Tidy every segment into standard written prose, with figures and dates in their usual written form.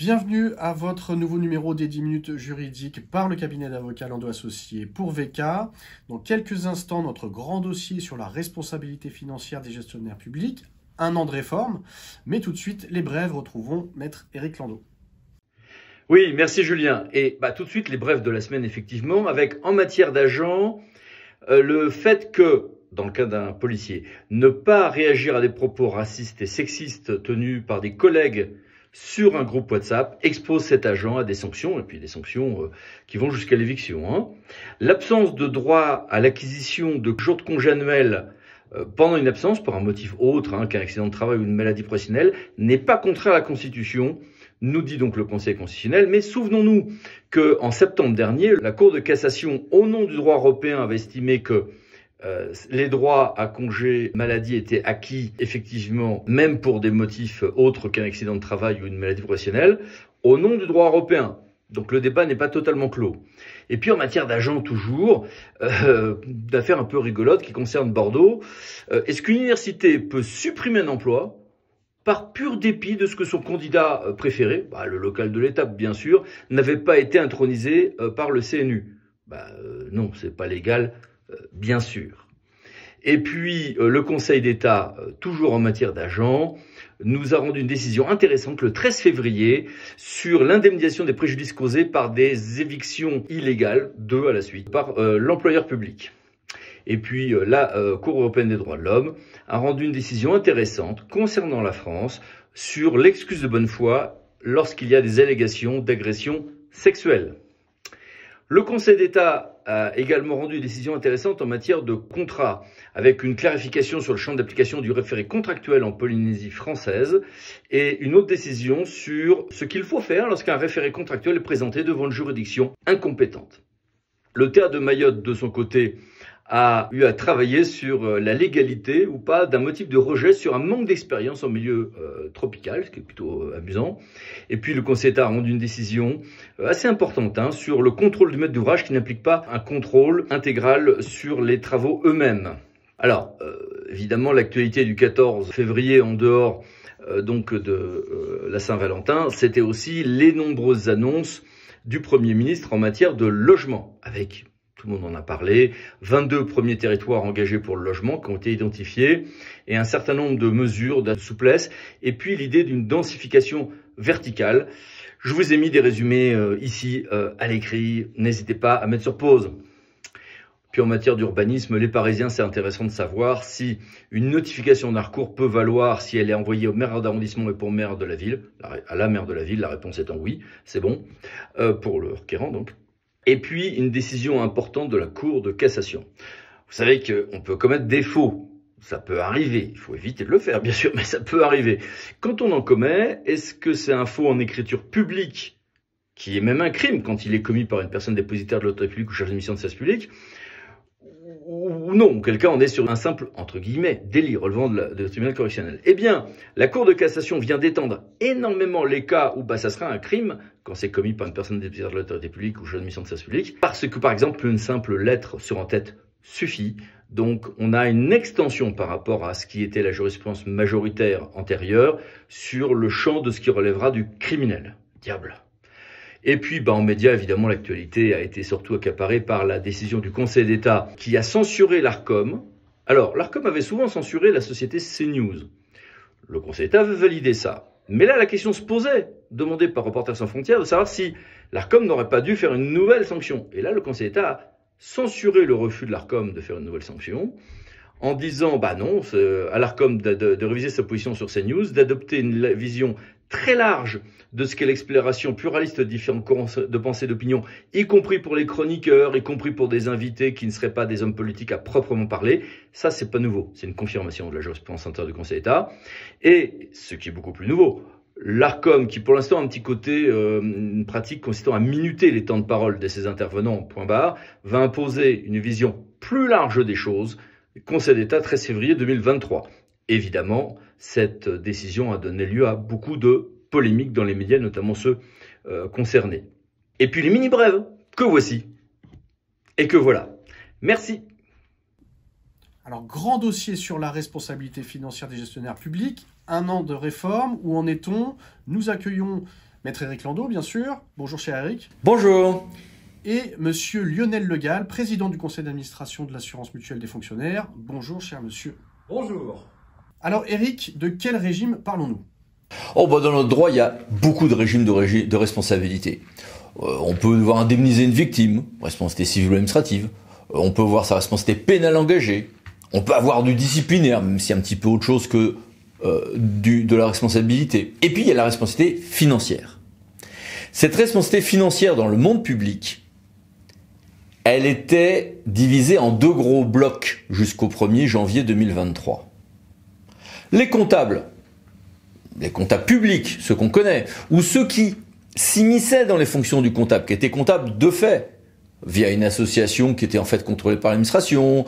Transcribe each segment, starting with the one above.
Bienvenue à votre nouveau numéro des 10 minutes juridiques par le cabinet d'avocats Lando Associés pour VK. Dans quelques instants, notre grand dossier sur la responsabilité financière des gestionnaires publics, un an de réforme. Mais tout de suite, les brèves, retrouvons Maître Éric Lando. Oui, merci Julien. Et tout de suite, les brèves de la semaine, effectivement, avec en matière d'agent, le fait que, dans le cas d'un policier, ne pas réagir à des propos racistes et sexistes tenus par des collègues sur un groupe WhatsApp expose cet agent à des sanctions, et puis des sanctions qui vont jusqu'à l'éviction. L'absence de droit à l'acquisition de jours de congé annuels pendant une absence, pour un motif autre qu'un accident de travail ou une maladie professionnelle, n'est pas contraire à la Constitution, nous dit donc le Conseil constitutionnel. Mais souvenons-nous qu'en septembre dernier, la Cour de cassation, au nom du droit européen, avait estimé que les droits à congé maladie étaient acquis effectivement, même pour des motifs autres qu'un accident de travail ou une maladie professionnelle, au nom du droit européen. Donc le débat n'est pas totalement clos. Et puis en matière d'agents toujours, d'affaires un peu rigolotes qui concernent Bordeaux, est-ce qu'une université peut supprimer un emploi par pur dépit de ce que son candidat préféré, le local de l'étape bien sûr, n'avait pas été intronisé par le CNU? Non, c'est pas légal, bien sûr. Et puis le Conseil d'État, toujours en matière d'agents, nous a rendu une décision intéressante le 13 février sur l'indemnisation des préjudices causés par des évictions illégales, 2 à la suite, par l'employeur public. Et puis la Cour européenne des droits de l'homme a rendu une décision intéressante concernant la France sur l'excuse de bonne foi lorsqu'il y a des allégations d'agression sexuelle. Le Conseil d'État a également rendu une décision intéressante en matière de contrat, avec une clarification sur le champ d'application du référé contractuel en Polynésie française et une autre décision sur ce qu'il faut faire lorsqu'un référé contractuel est présenté devant une juridiction incompétente. Le théâtre de Mayotte, de son côté, a eu à travailler sur la légalité ou pas d'un motif de rejet sur un manque d'expérience en milieu tropical, ce qui est plutôt amusant. Et puis le Conseil d'État a rendu une décision assez importante sur le contrôle du maître d'ouvrage qui n'implique pas un contrôle intégral sur les travaux eux-mêmes. Alors, évidemment, l'actualité du 14 février en dehors de la Saint-Valentin, c'était aussi les nombreuses annonces du Premier ministre en matière de logement, avec, tout le monde en a parlé, 22 premiers territoires engagés pour le logement qui ont été identifiés et un certain nombre de mesures de souplesse et puis l'idée d'une densification verticale. Je vous ai mis des résumés ici à l'écrit, n'hésitez pas à mettre sur pause. Puis en matière d'urbanisme, les Parisiens, c'est intéressant de savoir si une notification d'un recours peut valoir si elle est envoyée au maire d'arrondissement et pour maire de la ville. À la maire de la ville, la réponse étant oui, c'est bon, pour le requérant donc. Et puis une décision importante de la Cour de cassation. Vous savez qu'on peut commettre des faux. Ça peut arriver, il faut éviter de le faire bien sûr, mais ça peut arriver. Quand on en commet, est-ce que c'est un faux en écriture publique, qui est même un crime quand il est commis par une personne dépositaire de l'autorité publique ou chargée de mission de service public, ou non, auquel cas on est sur un simple, entre guillemets, délit relevant de tribunal correctionnel. Eh bien, la Cour de cassation vient d'étendre énormément les cas où ça sera un crime quand c'est commis par une personne dépositaire de l'autorité publique ou chargée de mission de service public, parce que par exemple une simple lettre sur en tête suffit. Donc on a une extension par rapport à ce qui était la jurisprudence majoritaire antérieure sur le champ de ce qui relèvera du criminel. Diable. Et puis, en médias, évidemment, l'actualité a été surtout accaparée par la décision du Conseil d'État qui a censuré l'Arcom. Alors, l'Arcom avait souvent censuré la société CNews. Le Conseil d'État veut valider ça. Mais là, la question se posait, demandée par Reporters sans frontières, de savoir si l'Arcom n'aurait pas dû faire une nouvelle sanction. Et là, le Conseil d'État a censuré le refus de l'Arcom de faire une nouvelle sanction, en disant, non, à l'Arcom de réviser sa position sur CNews, d'adopter une vision très large de ce qu'est l'exploration pluraliste de différents courants de pensée et d'opinion, y compris pour les chroniqueurs, y compris pour des invités qui ne seraient pas des hommes politiques à proprement parler. Ça, c'est pas nouveau. C'est une confirmation de la jurisprudence antérieure du Conseil d'État. Et ce qui est beaucoup plus nouveau, l'Arcom, qui pour l'instant a un petit côté, une pratique consistant à minuter les temps de parole de ses intervenants, point barre, va imposer une vision plus large des choses. Conseil d'État, 13 février 2023. Évidemment, cette décision a donné lieu à beaucoup de polémiques dans les médias, notamment ceux concernés. Et puis les mini-brèves, que voici. Et que voilà. Merci. Alors, grand dossier sur la responsabilité financière des gestionnaires publics. Un an de réforme. Où en est-on? Nous accueillons Maître Éric Landau, bien sûr. Bonjour, cher Éric. Bonjour. Et Monsieur Lionel Legal, président du conseil d'administration de l'assurance mutuelle des fonctionnaires. Bonjour, cher monsieur. Bonjour. Alors, Éric, de quel régime parlons-nous? Dans notre droit, il y a beaucoup de régimes de responsabilité. On peut devoir indemniser une victime, responsabilité civile ou administrative. On peut voir sa responsabilité pénale engagée. On peut avoir du disciplinaire, même si c'est un petit peu autre chose que de la responsabilité. Et puis, il y a la responsabilité financière. Cette responsabilité financière dans le monde public, elle était divisée en deux gros blocs jusqu'au 1er janvier 2023. Les comptables publics, ceux qu'on connaît, ou ceux qui s'immisçaient dans les fonctions du comptable, qui étaient comptables de fait, via une association qui était en fait contrôlée par l'administration,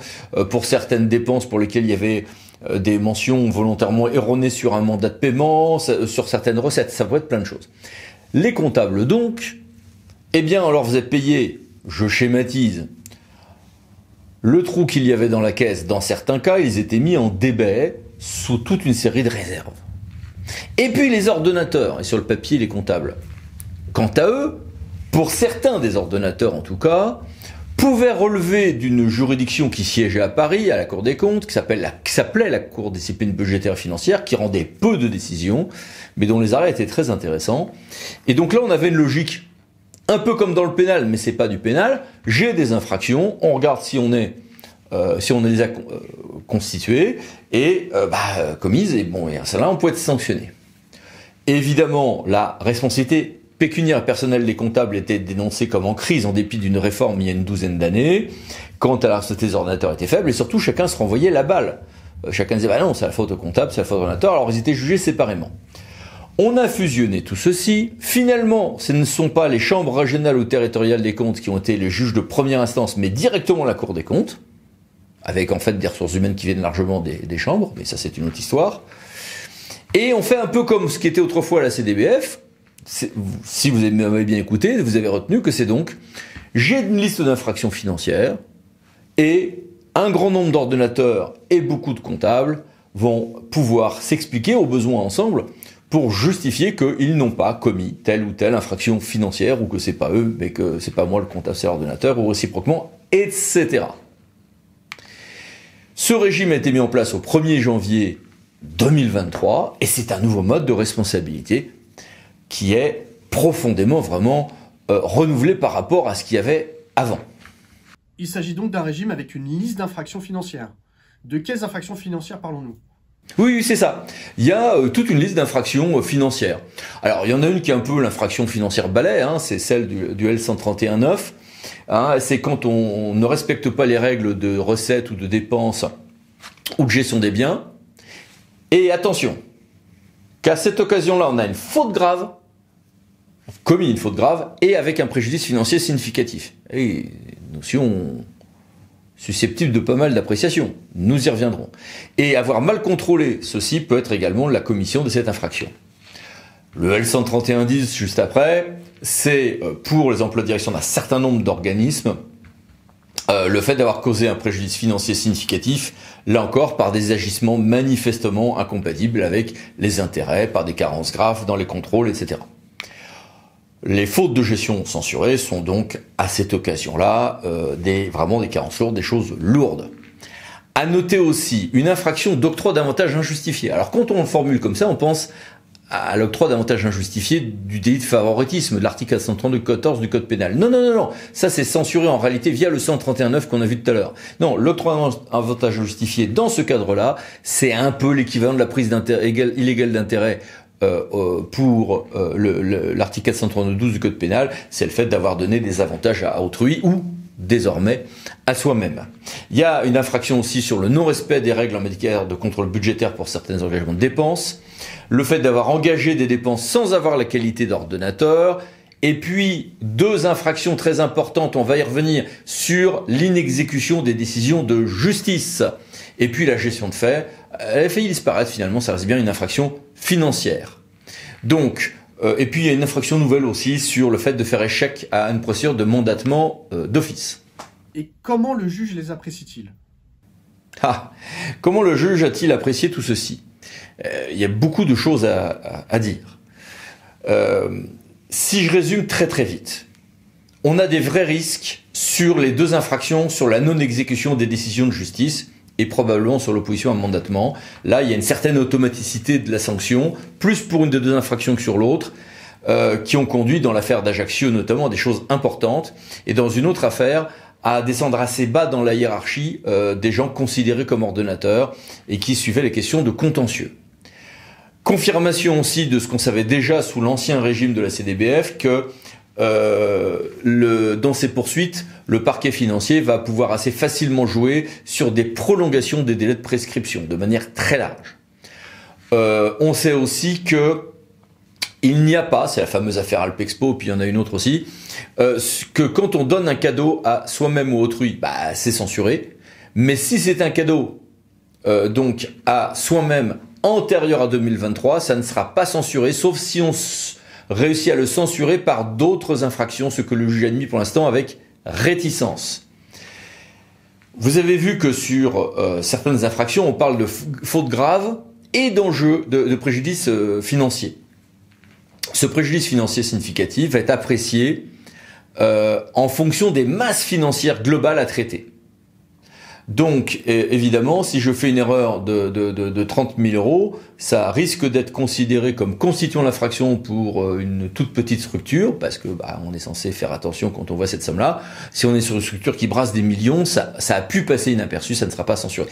pour certaines dépenses pour lesquelles il y avait des mentions volontairement erronées sur un mandat de paiement, sur certaines recettes, ça pourrait être plein de choses. Les comptables donc, on leur faisait payer, je schématise, le trou qu'il y avait dans la caisse. Dans certains cas, ils étaient mis en débet sous toute une série de réserves. Et puis les ordonnateurs, et sur le papier les comptables, quant à eux, pour certains des ordonnateurs en tout cas, pouvaient relever d'une juridiction qui siégeait à Paris, à la Cour des comptes, qui s'appelait la Cour de discipline budgétaire et financière, qui rendait peu de décisions, mais dont les arrêts étaient très intéressants. Et donc là, on avait une logique, un peu comme dans le pénal, mais c'est pas du pénal. J'ai des infractions, on regarde si on les a constituées et commises, et celle-là, on peut être sanctionné. Évidemment, la responsabilité pécuniaire et personnelle des comptables était dénoncée comme en crise en dépit d'une réforme il y a une douzaine d'années. Quant à la responsabilité des ordinateurs était faible et surtout chacun se renvoyait la balle. Chacun disait non, c'est la faute au comptable, c'est la faute au ordinateur, alors ils étaient jugés séparément. On a fusionné tout ceci. Finalement, ce ne sont pas les chambres régionales ou territoriales des comptes qui ont été les juges de première instance, mais directement la Cour des comptes, avec en fait des ressources humaines qui viennent largement des chambres, mais ça c'est une autre histoire. Et on fait un peu comme ce qui était autrefois la CDBF. Si vous m'avez bien écouté, vous avez retenu que c'est donc, j'ai une liste d'infractions financières et un grand nombre d'ordonnateurs et beaucoup de comptables vont pouvoir s'expliquer au besoin ensemble pour justifier qu'ils n'ont pas commis telle ou telle infraction financière ou que c'est pas eux, mais que c'est pas moi le comptable, c'est l'ordonnateur ou réciproquement, etc. Ce régime a été mis en place au 1er janvier 2023 et c'est un nouveau mode de responsabilité qui est profondément vraiment renouvelé par rapport à ce qu'il y avait avant. Il s'agit donc d'un régime avec une liste d'infractions financières. De quelles infractions financières parlons-nous? Oui, c'est ça. Il y a toute une liste d'infractions financières. Alors, il y en a une qui est un peu l'infraction financière balai, c'est celle du L131-9. C'est quand on ne respecte pas les règles de recettes ou de dépenses ou de gestion des biens. Et attention, qu'à cette occasion-là, on a une faute grave, commis une faute grave, et avec un préjudice financier significatif. Et notion susceptible de pas mal d'appréciation. Nous y reviendrons. Et avoir mal contrôlé ceci peut être également la commission de cette infraction. Le L131-10, juste après, c'est pour les emplois de direction d'un certain nombre d'organismes, le fait d'avoir causé un préjudice financier significatif, là encore par des agissements manifestement incompatibles avec les intérêts, par des carences graves dans les contrôles, etc. Les fautes de gestion censurées sont donc à cette occasion-là vraiment des carences lourdes, des choses lourdes. À noter aussi une infraction d'octroi d'avantages injustifiés. Alors quand on le formule comme ça, on pense à l'octroi d'avantages injustifiés du délit de favoritisme de l'article 132-14 du code pénal. Non. Ça, c'est censuré en réalité via le 131-9 qu'on a vu tout à l'heure. Non, l'octroi d'avantages injustifiés, dans ce cadre-là, c'est un peu l'équivalent de la prise illégale d'intérêt pour l'article 432-12 du code pénal. C'est le fait d'avoir donné des avantages à autrui ou, désormais, à soi-même. Il y a une infraction aussi sur le non-respect des règles en matière de contrôle budgétaire pour certains engagements de dépenses. Le fait d'avoir engagé des dépenses sans avoir la qualité d'ordonnateur, et puis 2 infractions très importantes, on va y revenir, sur l'inexécution des décisions de justice, et puis la gestion de faits, elle a failli disparaître finalement, ça reste bien une infraction financière. Donc, et puis il y a une infraction nouvelle aussi sur le fait de faire échec à une procédure de mandatement d'office. Et comment le juge les apprécie-t-il? Comment le juge a-t-il apprécié tout ceci? Il y a beaucoup de choses à dire. si je résume très très vite, on a des vrais risques sur les 2 infractions, sur la non-exécution des décisions de justice et probablement sur l'opposition à un mandatement. Là, il y a une certaine automaticité de la sanction, plus pour une des 2 infractions que sur l'autre, qui ont conduit dans l'affaire d'Ajaccio notamment à des choses importantes, et dans une autre affaire à descendre assez bas dans la hiérarchie des gens considérés comme ordonnateurs et qui suivaient les questions de contentieux. Confirmation aussi de ce qu'on savait déjà sous l'ancien régime de la CDBF que dans ces poursuites, le parquet financier va pouvoir assez facilement jouer sur des prolongations des délais de prescription de manière très large. On sait aussi que il n'y a pas, c'est la fameuse affaire Alpexpo, puis il y en a une autre aussi, que quand on donne un cadeau à soi-même ou autrui, c'est censuré. Mais si c'est un cadeau donc à soi-même antérieur à 2023, ça ne sera pas censuré, sauf si on réussit à le censurer par d'autres infractions, ce que le juge a admis pour l'instant avec réticence. Vous avez vu que sur certaines infractions, on parle de fautes graves et d'enjeux de préjudice financier. Ce préjudice financier significatif va être apprécié en fonction des masses financières globales à traiter. Donc, évidemment, si je fais une erreur de 30 000 euros, ça risque d'être considéré comme constituant l'infraction pour une toute petite structure, parce que on est censé faire attention quand on voit cette somme-là. Si on est sur une structure qui brasse des millions, ça a pu passer inaperçu, ça ne sera pas censuré.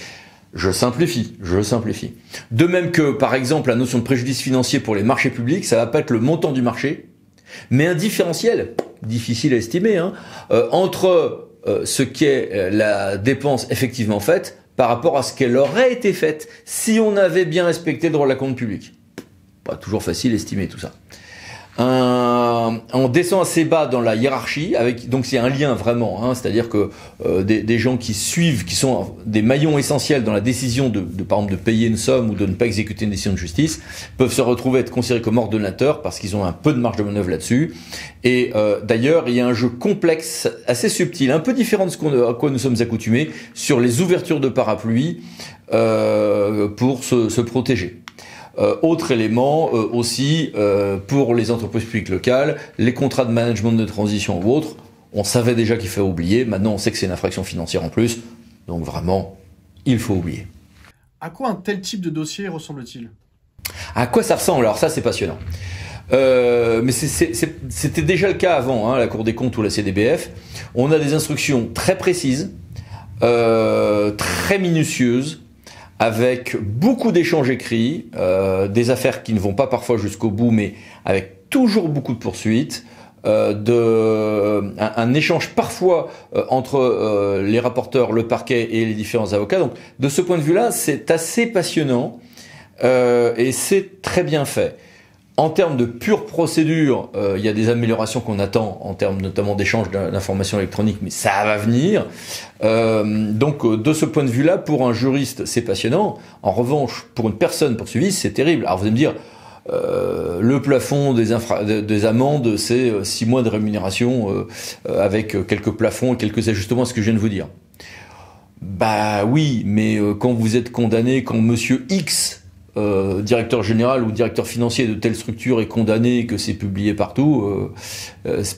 Je simplifie. De même que, par exemple, la notion de préjudice financier pour les marchés publics, ça va pas être le montant du marché, mais un différentiel, difficile à estimer, entre ce qu'est la dépense effectivement faite par rapport à ce qu'elle aurait été faite si on avait bien respecté le droit de la compte publique. Pas toujours facile à estimer tout ça. On descend assez bas dans la hiérarchie, donc c'est un lien vraiment, c'est-à-dire que des gens qui suivent, qui sont des maillons essentiels dans la décision par exemple de payer une somme ou de ne pas exécuter une décision de justice, peuvent se retrouver être considérés comme ordonnateurs parce qu'ils ont un peu de marge de manœuvre là-dessus. Et d'ailleurs, il y a un jeu complexe, assez subtil, un peu différent de à quoi nous sommes accoutumés, sur les ouvertures de parapluie pour se protéger. Autre élément aussi pour les entreprises publiques locales, les contrats de management de transition ou autres, on savait déjà qu'il fallait oublier, maintenant on sait que c'est une infraction financière en plus, donc vraiment, il faut oublier. À quoi un tel type de dossier ressemble-t-il ? À quoi ça ressemble ? Alors ça c'est passionnant. Mais c'était déjà le cas avant, la Cour des comptes ou la CDBF. On a des instructions très précises, très minutieuses, avec beaucoup d'échanges écrits, des affaires qui ne vont pas parfois jusqu'au bout, mais avec toujours beaucoup de poursuites, un échange parfois entre les rapporteurs, le parquet et les différents avocats. Donc, de ce point de vue-là, c'est assez passionnant et c'est très bien fait. En termes de pure procédure, il y a des améliorations qu'on attend en termes notamment d'échange d'informations électroniques, mais ça va venir. Donc de ce point de vue-là, pour un juriste, c'est passionnant. En revanche, pour une personne poursuivie, c'est terrible. Alors vous allez me dire, le plafond des amendes, c'est 6 mois de rémunération avec quelques plafonds et quelques ajustements à ce que je viens de vous dire. Oui, mais quand vous êtes condamné, quand monsieur X, directeur général ou directeur financier de telle structure est condamné, que c'est publié partout,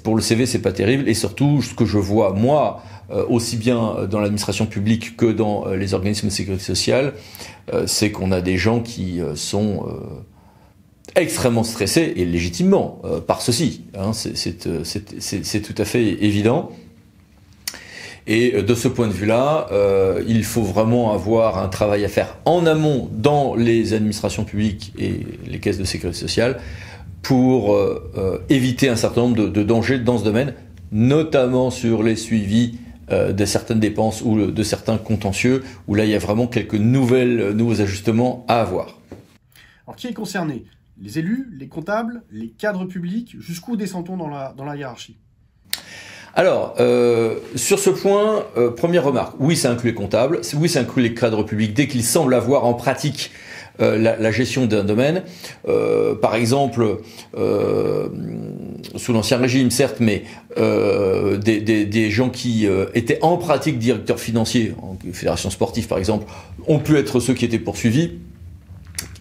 pour le CV c'est pas terrible. Et surtout, ce que je vois moi, aussi bien dans l'administration publique que dans les organismes de sécurité sociale, c'est qu'on a des gens qui sont extrêmement stressés, et légitimement, par ceci, c'est tout à fait évident. Et de ce point de vue-là, il faut vraiment avoir un travail à faire en amont dans les administrations publiques et les caisses de sécurité sociale pour éviter un certain nombre de dangers dans ce domaine, notamment sur les suivis de certaines dépenses ou de certains contentieux, où là il y a vraiment quelques nouveaux ajustements à avoir. Alors qui est concerné ? Les élus, les comptables, les cadres publics, jusqu'où descend-on dans la hiérarchie ? Alors, sur ce point, première remarque, oui, ça inclut les comptables, oui, ça inclut les cadres publics, dès qu'ils semblent avoir en pratique la gestion d'un domaine. Par exemple, sous l'Ancien Régime, certes, mais des gens qui étaient en pratique directeurs financiers, en fédération sportive par exemple, ont pu être ceux qui étaient poursuivis.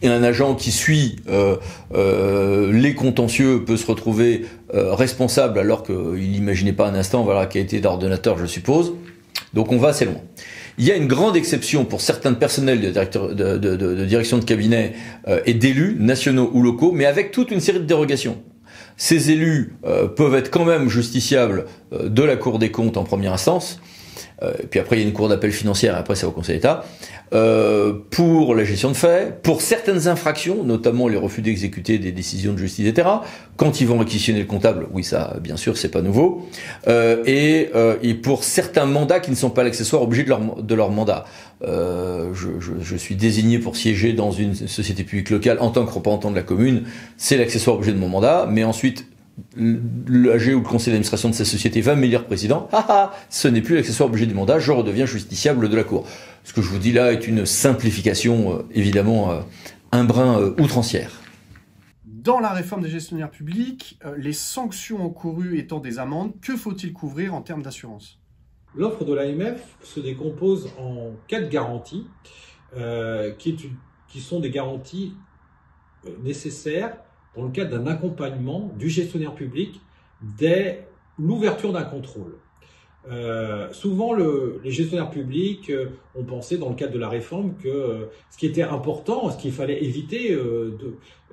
Et un agent qui suit les contentieux peut se retrouver responsable alors qu'il n'imaginait pas un instant qui a été d'ordonnateur, je suppose. Donc on va assez loin. Il y a une grande exception pour certains personnels de direction de cabinet et d'élus nationaux ou locaux, mais avec toute une série de dérogations. Ces élus peuvent être quand même justiciables de la Cour des comptes en première instance, et puis après il y a une cour d'appel financière, et après c'est au Conseil d'État, pour la gestion de faits, pour certaines infractions, notamment les refus d'exécuter des décisions de justice, etc. Quand ils vont réquisitionner le comptable, oui ça bien sûr c'est pas nouveau, et pour certains mandats qui ne sont pas l'accessoire obligé de leur mandat. Je suis désigné pour siéger dans une société publique locale en tant que représentant de la commune, c'est l'accessoire obligé de mon mandat, mais ensuite l'AG ou le conseil d'administration de cette société va m'élire président, ce n'est plus l'accessoire obligé du mandat, je redeviens justiciable de la Cour. Ce que je vous dis là est une simplification, évidemment, un brin outrancière. Dans la réforme des gestionnaires publics, les sanctions encourues étant des amendes, que faut-il couvrir en termes d'assurance? L'offre de l'AMF se décompose en 4 garanties, qui sont des garanties nécessaires dans le cadre d'un accompagnement du gestionnaire public dès l'ouverture d'un contrôle. Souvent, les gestionnaires publics ont pensé dans le cadre de la réforme que ce qui était important, ce qu'il fallait éviter,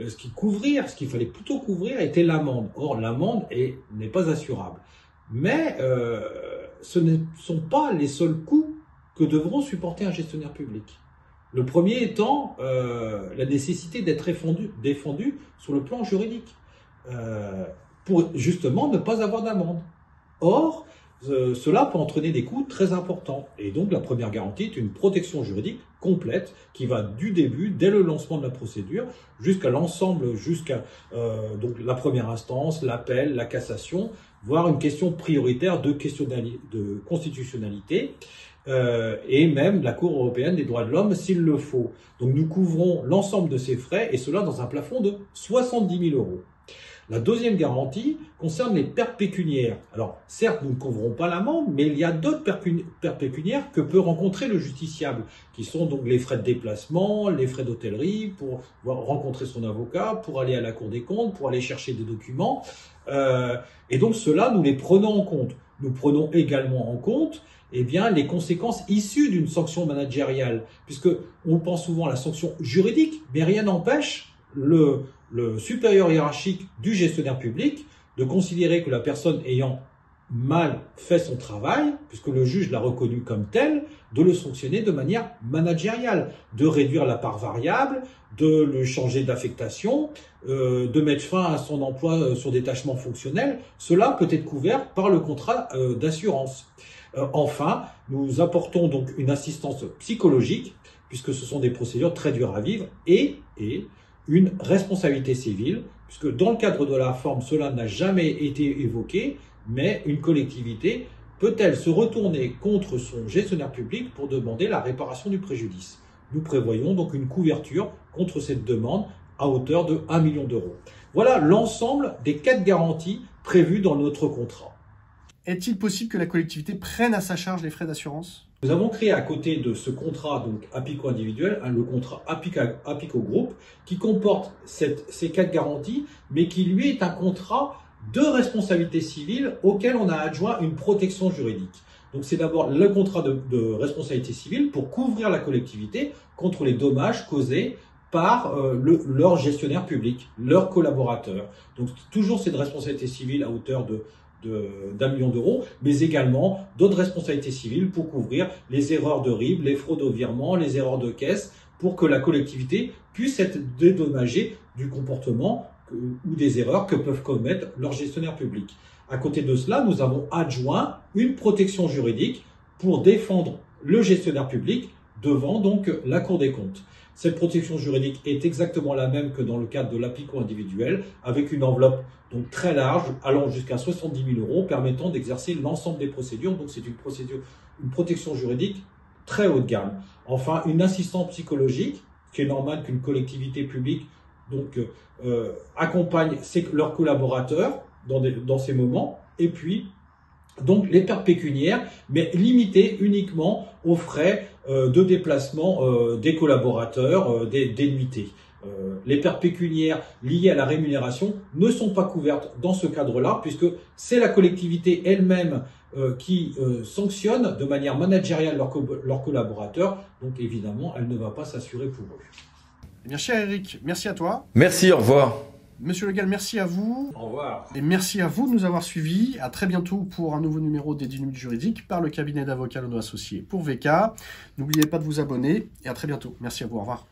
ce qu'il fallait plutôt couvrir était l'amende. Or, l'amende n'est pas assurable. Mais ce ne sont pas les seuls coûts que devront supporter un gestionnaire public. Le premier étant la nécessité d'être défendu sur le plan juridique, pour justement ne pas avoir d'amende. Or, cela peut entraîner des coûts très importants. Et donc la première garantie est une protection juridique complète qui va du début, dès le lancement de la procédure, jusqu'à l'ensemble, donc la première instance, l'appel, la cassation, voire une question prioritaire de constitutionnalité. Et même la Cour européenne des droits de l'homme s'il le faut. Donc nous couvrons l'ensemble de ces frais et cela dans un plafond de 70 000 €. La deuxième garantie concerne les pertes pécuniaires. Alors certes nous ne couvrons pas l'amende, mais il y a d'autres pertes pécuniaires que peut rencontrer le justiciable, qui sont donc les frais de déplacement, les frais d'hôtellerie, pour rencontrer son avocat, pour aller à la Cour des comptes, pour aller chercher des documents. Et donc cela nous les prenons en compte. Nous prenons également en compte les conséquences issues d'une sanction managériale, puisque on pense souvent à la sanction juridique, mais rien n'empêche le supérieur hiérarchique du gestionnaire public de considérer que la personne ayant mal fait son travail, puisque le juge l'a reconnu comme tel, de le sanctionner de manière managériale, de réduire la part variable, de le changer d'affectation, de mettre fin à son emploi sur détachement fonctionnel. Cela peut être couvert par le contrat d'assurance. Enfin, nous apportons donc une assistance psychologique, puisque ce sont des procédures très dures à vivre, et une responsabilité civile, puisque dans le cadre de la forme, cela n'a jamais été évoqué, mais une collectivité peut-elle se retourner contre son gestionnaire public pour demander la réparation du préjudice? Nous prévoyons donc une couverture contre cette demande à hauteur de 1 million €. Voilà l'ensemble des 4 garanties prévues dans notre contrat. Est-il possible que la collectivité prenne à sa charge les frais d'assurance? Nous avons créé à côté de ce contrat donc APICO individuel, le contrat APICO Group, qui comporte ces 4 garanties, mais qui lui est un contrat de responsabilité civile auquel on a adjoint une protection juridique. Donc c'est d'abord le contrat de responsabilité civile pour couvrir la collectivité contre les dommages causés par leur gestionnaire public, leurs collaborateurs. Donc toujours cette responsabilité civile à hauteur d'1 million €, mais également d'autres responsabilités civiles pour couvrir les erreurs de RIB, les fraudes au virement, les erreurs de caisse, pour que la collectivité puisse être dédommagée du comportement ou des erreurs que peuvent commettre leurs gestionnaires publics. À côté de cela, nous avons adjoint une protection juridique pour défendre le gestionnaire public devant donc la Cour des comptes. Cette protection juridique est exactement la même que dans le cadre de l'APICO individuel, avec une enveloppe donc très large, allant jusqu'à 70 000 € permettant d'exercer l'ensemble des procédures. Donc c'est une protection juridique très haut de gamme. Enfin, une assistance psychologique, qui est normal qu'une collectivité publique donc accompagne leurs collaborateurs dans ces moments, et puis donc les pertes pécuniaires, mais limitées uniquement aux frais de déplacement des collaborateurs, des nuitées. les pertes pécuniaires liées à la rémunération ne sont pas couvertes dans ce cadre-là, puisque c'est la collectivité elle-même qui sanctionne de manière managériale leurs collaborateurs. Donc évidemment, elle ne va pas s'assurer pour eux. Eh bien, cher Eric, merci à toi. Merci, au revoir. Monsieur Le Gall, merci à vous. Au revoir. Et merci à vous de nous avoir suivis. À très bientôt pour un nouveau numéro des 10 minutes juridiques par le cabinet d'avocats Landois Associés pour VK. N'oubliez pas de vous abonner et à très bientôt. Merci à vous. Au revoir.